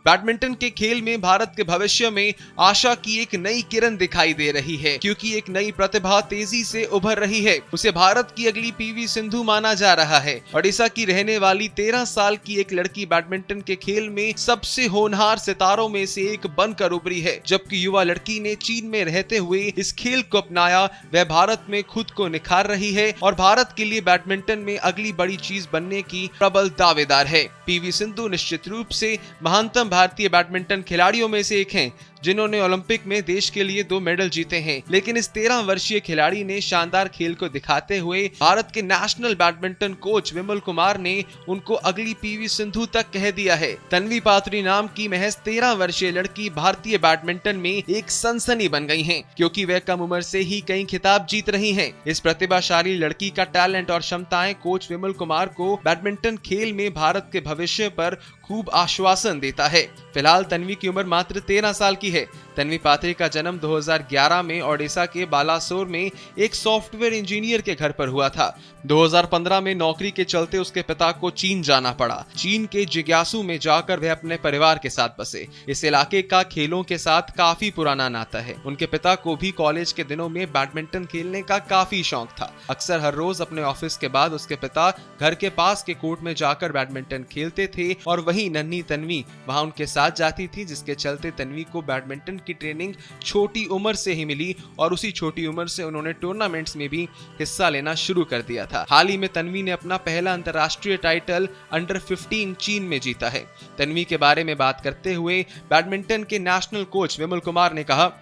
Badminton के खेल में भारत के भविष्य में आशा की एक नई किरण दिखाई दे रही है, क्योंकि एक नई प्रतिभा तेजी से उभर रही है। उसे भारत की अगली पीवी सिंधु माना जा रहा है। ओडिशा की रहने वाली 13 साल की एक लड़की बैडमिंटन के खेल में सबसे होनहार सितारों में से एक बनकर उभरी है। जबकि युवा लड़की ने चीन में रहते हुए इस खेल को अपनाया, वह भारत में खुद को निखार रही है और भारत के लिए बैडमिंटन में अगली बड़ी चीज बनने की प्रबल दावेदार है। पीवी सिंधु निश्चित रूप से महानतम भारतीय बैडमिंटन खिलाड़ियों में से एक हैं, जिन्होंने ओलंपिक में देश के लिए 2 मेडल जीते हैं। लेकिन इस 13 वर्षीय खिलाड़ी ने शानदार खेल को दिखाते हुए भारत के national badminton coach Vimal Kumar ने उनको अगली पीवी सिंधु तक कह दिया है। तन्वी पात्री नाम की महज 13 वर्षीय लड़की भारतीय बैडमिंटन में एक सनसनी बन गई है, क्योंकि वह कम उम्र से ही कई खिताब जीत रही हैं। इस प्रतिभाशाली लड़की का टैलेंट और क्षमताएं कोच विमल कुमार को बैडमिंटन खेल में भारत के भविष्य पर खूब आश्वासन देता है। फिलहाल तन्वी की उम्र मात्र 13 साल की है। तन्वी पात्री का जन्म 2011 में ओडिशा के बालासोर में एक सॉफ्टवेयर इंजीनियर के घर पर हुआ था। 2015 में नौकरी के चलते उसके पिता को चीन जाना पड़ा। चीन के जिज्ञासु में जाकर वह अपने परिवार के साथ बसे। इस इलाके का खेलों के साथ काफी पुराना नाता है। उनके पिता को भी कॉलेज के दिनों में बैडमिंटन खेलने का काफी शौक था। अक्सर हर रोज अपने ऑफिस के बाद उसके पिता घर के पास के कोर्ट में जाकर बैडमिंटन खेलते थे और वहीं नन्ही तन्वी वहां उनके साथ जाती थी, जिसके चलते तन्वी को बैडमिंटन की ट्रेनिंग छोटी उम्र से ही मिली और उसी छोटी उम्र से उन्होंने टूर्नामेंट्स में भी हिस्सा लेना शुरू कर दिया था। हाल ही में तन्वी ने अपना पहला अंतर्राष्ट्रीय टाइटल अंडर 15 चीन में जीता है। तन्वी के बारे में बात करते हुए बैडमिंटन के नेशनल कोच विमल कुमार ने कहा,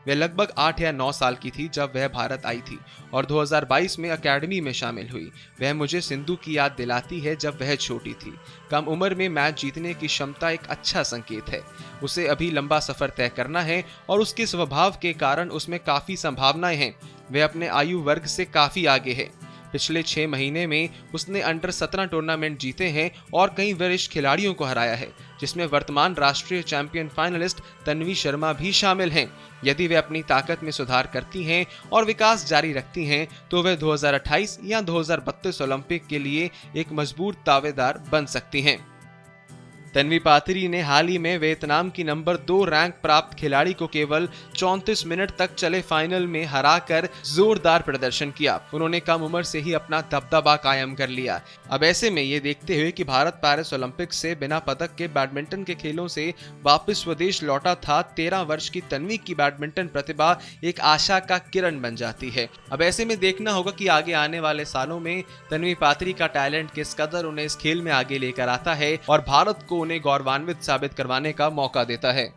वह लगभग 8 या 9 साल की थी जब वह भारत आई थी और 2022 में अकेडमी में शामिल हुई। वह मुझे सिंधु की याद दिलाती है जब वह छोटी थी। कम उम्र में मैच जीतने की क्षमता एक अच्छा संकेत है। उसे अभी लंबा सफर तय करना है और उसके स्वभाव के कारण उसमें काफी संभावनाएं हैं। वह अपने आयु वर्ग से काफी आगे है। पिछले 6 महीने में उसने अंडर 17 टूर्नामेंट जीते हैं और कई वरिष्ठ खिलाड़ियों को हराया है, जिसमें वर्तमान राष्ट्रीय चैंपियन फाइनलिस्ट तन्वी शर्मा भी शामिल हैं। यदि वे अपनी ताकत में सुधार करती हैं और विकास जारी रखती हैं, तो वे 2028 या 2032 ओलंपिक के लिए एक मजबूत दावेदार बन सकती हैं। तन्वी पात्री ने हाल ही में वियतनाम की नंबर 2 रैंक प्राप्त खिलाड़ी को केवल 34 मिनट तक चले फाइनल में हराकर जोरदार प्रदर्शन किया। उन्होंने कम उम्र से ही अपना दबदबा कायम कर लिया। अब ऐसे में ये देखते हुए कि भारत पेरिस ओलंपिक से बिना पदक के बैडमिंटन के खेलों से वापस स्वदेश लौटा था, 13 वर्ष की तन्वी की बैडमिंटन प्रतिभा एक आशा का किरण बन जाती है। अब ऐसे में देखना होगा कि आगे आने वाले सालों में तन्वी पात्री का टैलेंट किस कदर उन्हें इस खेल में आगे लेकर आता है और भारत को उन्हें गौरवान्वित साबित करवाने का मौका देता है।